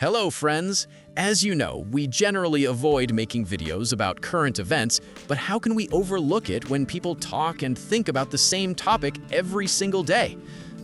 Hello friends! As you know, we generally avoid making videos about current events, but how can we overlook it when people talk and think about the same topic every single day?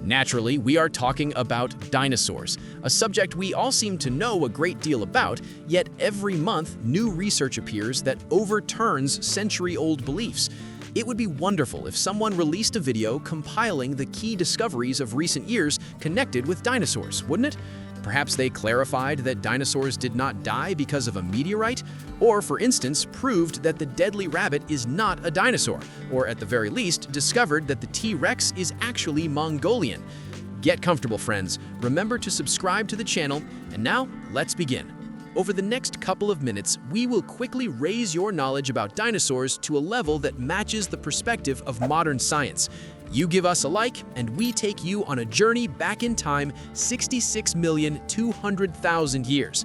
Naturally, we are talking about dinosaurs, a subject we all seem to know a great deal about, yet every month new research appears that overturns century-old beliefs. It would be wonderful if someone released a video compiling the key discoveries of recent years connected with dinosaurs, wouldn't it? Perhaps they clarified that dinosaurs did not die because of a meteorite, or for instance, proved that the deadly rabbit is not a dinosaur, or at the very least, discovered that the T-Rex is actually Mongolian. Get comfortable, friends. Remember to subscribe to the channel, and now let's begin. Over the next couple of minutes, we will quickly raise your knowledge about dinosaurs to a level that matches the perspective of modern science. You give us a like, and we take you on a journey back in time 66,200,000 years.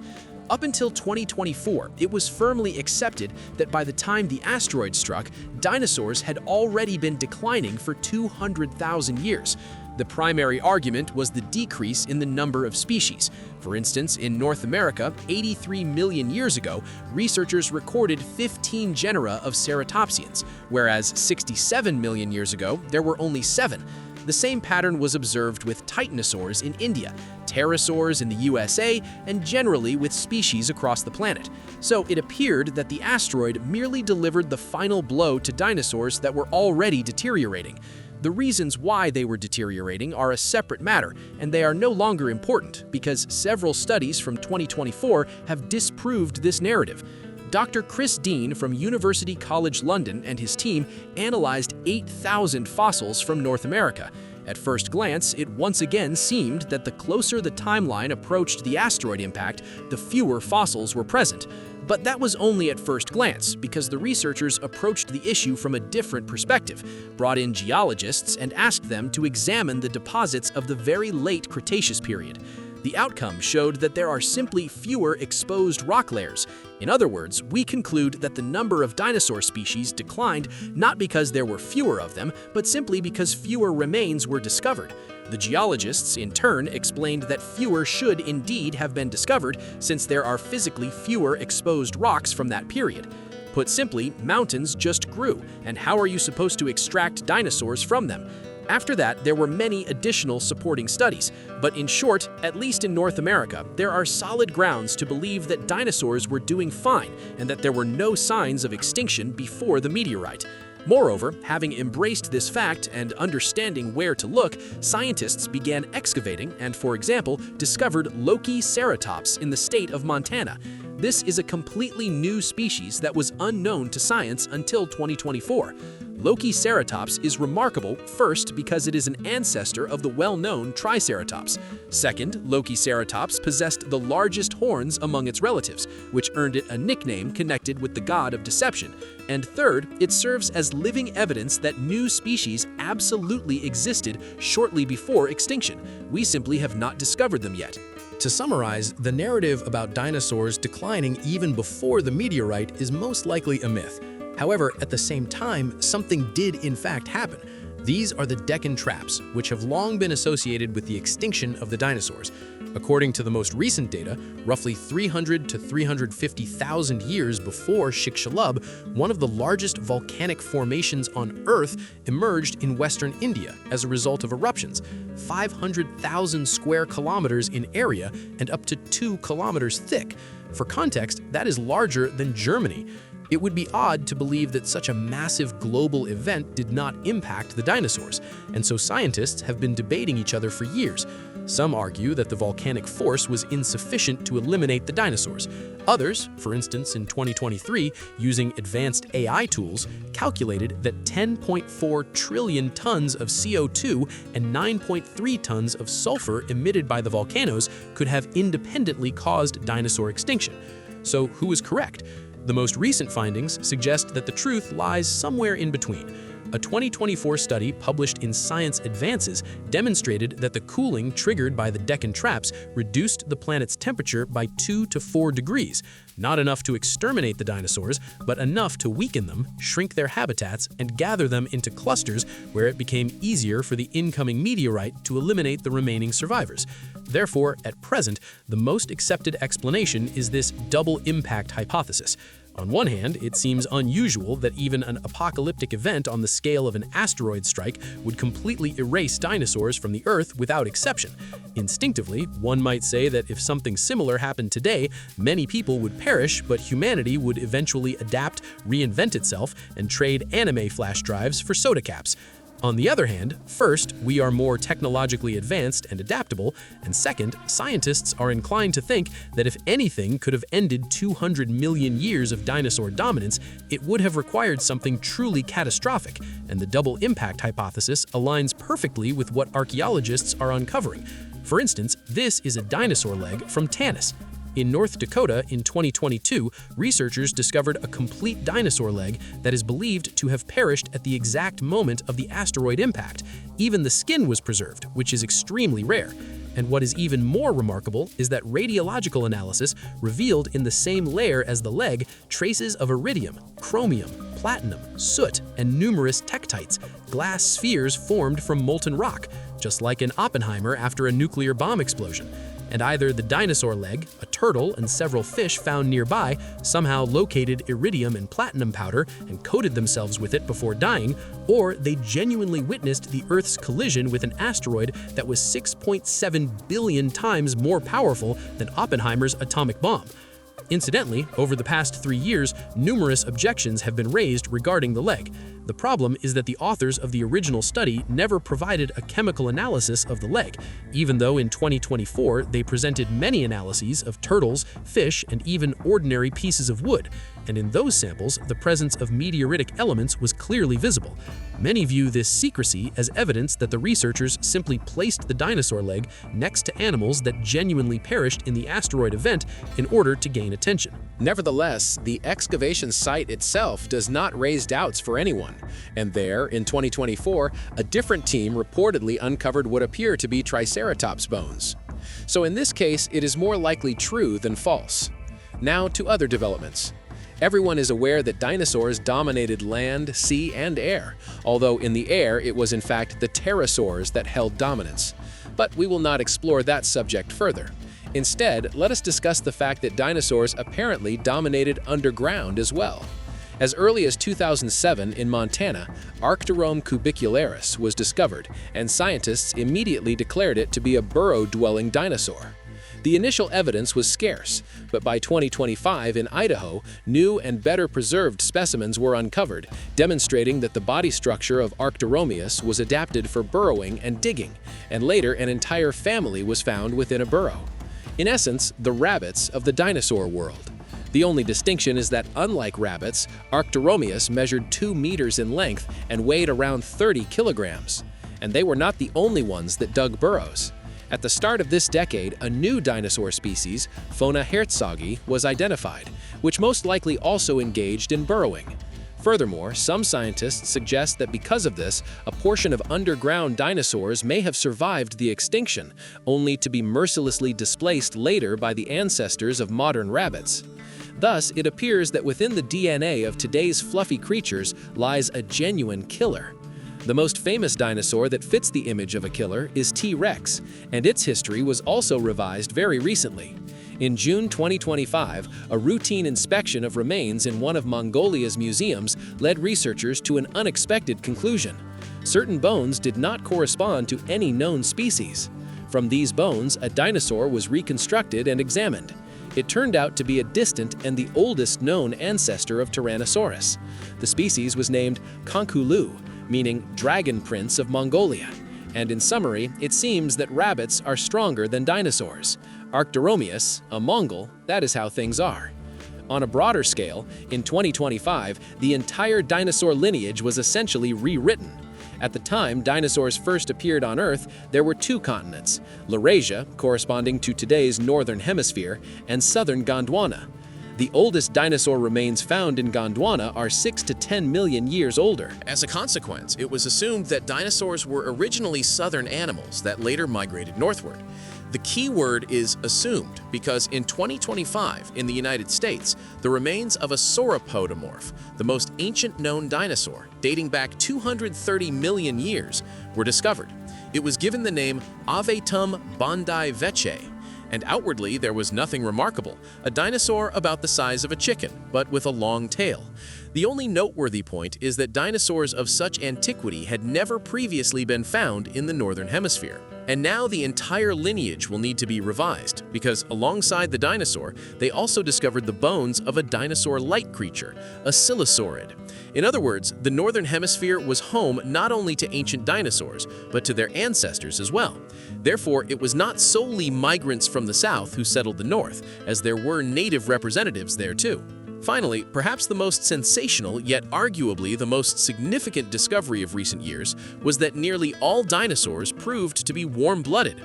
Up until 2024, it was firmly accepted that by the time the asteroid struck, dinosaurs had already been declining for 200,000 years. The primary argument was the decrease in the number of species. For instance, in North America, 83 million years ago, researchers recorded 15 genera of ceratopsians, whereas 67 million years ago, there were only 7. The same pattern was observed with titanosaurs in India, pterosaurs in the USA, and generally with species across the planet. So it appeared that the asteroid merely delivered the final blow to dinosaurs that were already deteriorating. The reasons why they were deteriorating are a separate matter, and they are no longer important because several studies from 2024 have disproved this narrative. Dr. Chris Dean from University College London and his team analyzed 8,000 fossils from North America. At first glance, it once again seemed that the closer the timeline approached the asteroid impact, the fewer fossils were present. But that was only at first glance, because the researchers approached the issue from a different perspective, brought in geologists and asked them to examine the deposits of the very late Cretaceous period. The outcome showed that there are simply fewer exposed rock layers. In other words, we conclude that the number of dinosaur species declined not because there were fewer of them, but simply because fewer remains were discovered. The geologists, in turn, explained that fewer should indeed have been discovered since there are physically fewer exposed rocks from that period. Put simply, mountains just grew, and how are you supposed to extract dinosaurs from them? After that, there were many additional supporting studies, but in short, at least in North America, there are solid grounds to believe that dinosaurs were doing fine and that there were no signs of extinction before the meteorite. Moreover, having embraced this fact and understanding where to look, scientists began excavating and, for example, discovered Lokiceratops in the state of Montana. This is a completely new species that was unknown to science until 2024. Lokiceratops is remarkable, first, because it is an ancestor of the well-known Triceratops. Second, Lokiceratops possessed the largest horns among its relatives, which earned it a nickname connected with the god of deception. And third, it serves as living evidence that new species absolutely existed shortly before extinction. We simply have not discovered them yet. To summarize, the narrative about dinosaurs declining even before the meteorite is most likely a myth. However, at the same time, something did in fact happen. These are the Deccan traps, which have long been associated with the extinction of the dinosaurs. According to the most recent data, roughly 300 to 350,000 years before Chicxulub, one of the largest volcanic formations on Earth emerged in western India as a result of eruptions, 500,000 square kilometers in area and up to 2 kilometers thick. For context, that is larger than Germany. It would be odd to believe that such a massive global event did not impact the dinosaurs, and so scientists have been debating each other for years. Some argue that the volcanic force was insufficient to eliminate the dinosaurs. Others, for instance in 2023, using advanced AI tools, calculated that 10.4 trillion tons of CO2 and 9.3 tons of sulfur emitted by the volcanoes could have independently caused dinosaur extinction. So who is correct? The most recent findings suggest that the truth lies somewhere in between. A 2024 study published in Science Advances demonstrated that the cooling triggered by the Deccan traps reduced the planet's temperature by 2 to 4 degrees, not enough to exterminate the dinosaurs, but enough to weaken them, shrink their habitats, and gather them into clusters where it became easier for the incoming meteorite to eliminate the remaining survivors. Therefore, at present, the most accepted explanation is this double impact hypothesis. On one hand, it seems unusual that even an apocalyptic event on the scale of an asteroid strike would completely erase dinosaurs from the Earth without exception. Instinctively, one might say that if something similar happened today, many people would perish, but humanity would eventually adapt, reinvent itself, and trade anime flash drives for soda caps. On the other hand, first, we are more technologically advanced and adaptable, and second, scientists are inclined to think that if anything could have ended 200 million years of dinosaur dominance, it would have required something truly catastrophic, and the double impact hypothesis aligns perfectly with what archaeologists are uncovering. For instance, this is a dinosaur leg from Tanis. In North Dakota in 2022, researchers discovered a complete dinosaur leg that is believed to have perished at the exact moment of the asteroid impact. Even the skin was preserved, which is extremely rare. And what is even more remarkable is that radiological analysis revealed in the same layer as the leg traces of iridium, chromium, platinum, soot, and numerous tektites, glass spheres formed from molten rock, just like in Oppenheimer after a nuclear bomb explosion. And either the dinosaur leg, a turtle, and several fish found nearby somehow located iridium and platinum powder and coated themselves with it before dying, or they genuinely witnessed the Earth's collision with an asteroid that was 6.7 billion times more powerful than Oppenheimer's atomic bomb. Incidentally, over the past 3 years, numerous objections have been raised regarding the leg. The problem is that the authors of the original study never provided a chemical analysis of the leg, even though in 2024 they presented many analyses of turtles, fish, and even ordinary pieces of wood, and in those samples the presence of meteoritic elements was clearly visible. Many view this secrecy as evidence that the researchers simply placed the dinosaur leg next to animals that genuinely perished in the asteroid event in order to gain attention. Nevertheless, the excavation site itself does not raise doubts for anyone, and there, in 2024, a different team reportedly uncovered what appear to be Triceratops bones. So in this case, it is more likely true than false. Now to other developments. Everyone is aware that dinosaurs dominated land, sea, and air, although in the air it was in fact the pterosaurs that held dominance. But we will not explore that subject further. Instead, let us discuss the fact that dinosaurs apparently dominated underground as well. As early as 2007 in Montana, Arcturome cubicularis was discovered, and scientists immediately declared it to be a burrow-dwelling dinosaur. The initial evidence was scarce, but by 2025 in Idaho, new and better preserved specimens were uncovered, demonstrating that the body structure of Arcturomeus was adapted for burrowing and digging, and later an entire family was found within a burrow. In essence, the rabbits of the dinosaur world. The only distinction is that, unlike rabbits, Arcturomeus measured 2 meters in length and weighed around 30 kilograms. And they were not the only ones that dug burrows. At the start of this decade, a new dinosaur species, Fauna herzogii, was identified, which most likely also engaged in burrowing. Furthermore, some scientists suggest that because of this, a portion of underground dinosaurs may have survived the extinction, only to be mercilessly displaced later by the ancestors of modern rabbits. Thus, it appears that within the DNA of today's fluffy creatures lies a genuine killer. The most famous dinosaur that fits the image of a killer is T. rex, and its history was also revised very recently. In June 2025, a routine inspection of remains in one of Mongolia's museums led researchers to an unexpected conclusion. Certain bones did not correspond to any known species. From these bones, a dinosaur was reconstructed and examined. It turned out to be a distant and the oldest known ancestor of Tyrannosaurus. The species was named Chicxulub, meaning Dragon Prince of Mongolia. And in summary, it seems that rabbits are stronger than dinosaurs. Arcturomeus, a Mongol, that is how things are. On a broader scale, in 2025, the entire dinosaur lineage was essentially rewritten. At the time dinosaurs first appeared on Earth, there were 2 continents, Laurasia, corresponding to today's northern hemisphere, and southern Gondwana. The oldest dinosaur remains found in Gondwana are 6 to 10 million years older. As a consequence, it was assumed that dinosaurs were originally southern animals that later migrated northward. The key word is assumed because in 2025 in the United States, the remains of a sauropodomorph, the most ancient known dinosaur, dating back 230 million years, were discovered. It was given the name Avetum bondi vece, and outwardly there was nothing remarkable, a dinosaur about the size of a chicken, but with a long tail. The only noteworthy point is that dinosaurs of such antiquity had never previously been found in the Northern Hemisphere. And now the entire lineage will need to be revised, because alongside the dinosaur, they also discovered the bones of a dinosaur-like creature, a coelosaurid. In other words, the Northern Hemisphere was home not only to ancient dinosaurs, but to their ancestors as well. Therefore, it was not solely migrants from the south who settled the north, as there were native representatives there too. Finally, perhaps the most sensational, yet arguably the most significant discovery of recent years was that nearly all dinosaurs proved to be warm-blooded.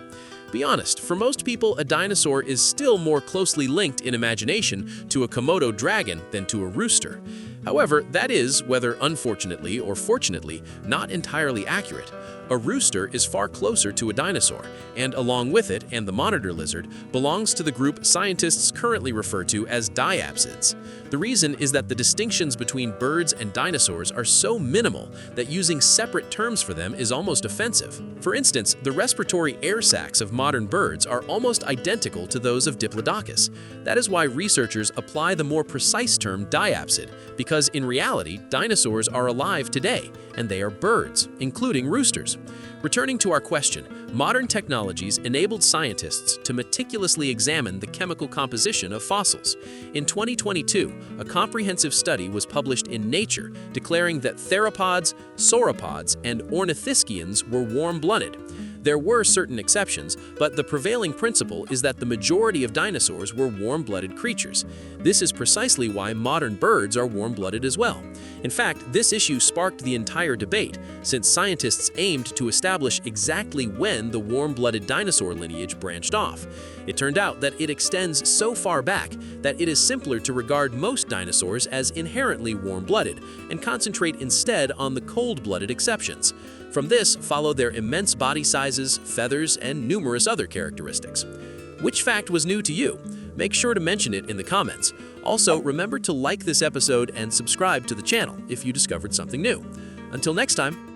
Be honest, for most people, a dinosaur is still more closely linked in imagination to a Komodo dragon than to a rooster. However, that is, whether unfortunately or fortunately, not entirely accurate. A rooster is far closer to a dinosaur, and along with it and the monitor lizard, belongs to the group scientists currently refer to as diapsids. The reason is that the distinctions between birds and dinosaurs are so minimal that using separate terms for them is almost offensive. For instance, the respiratory air sacs of modern birds are almost identical to those of Diplodocus. That is why researchers apply the more precise term diapsid, because in reality, dinosaurs are alive today, and they are birds, including roosters. Returning to our question, modern technologies enabled scientists to meticulously examine the chemical composition of fossils. In 2022, a comprehensive study was published in Nature declaring that theropods, sauropods, and ornithischians were warm-blooded. There were certain exceptions, but the prevailing principle is that the majority of dinosaurs were warm-blooded creatures. This is precisely why modern birds are warm-blooded as well. In fact, this issue sparked the entire debate, since scientists aimed to establish exactly when the warm-blooded dinosaur lineage branched off. It turned out that it extends so far back that it is simpler to regard most dinosaurs as inherently warm-blooded and concentrate instead on the cold-blooded exceptions. From this follow their immense body sizes, feathers, and numerous other characteristics. Which fact was new to you? Make sure to mention it in the comments. Also, remember to like this episode and subscribe to the channel if you discovered something new. Until next time,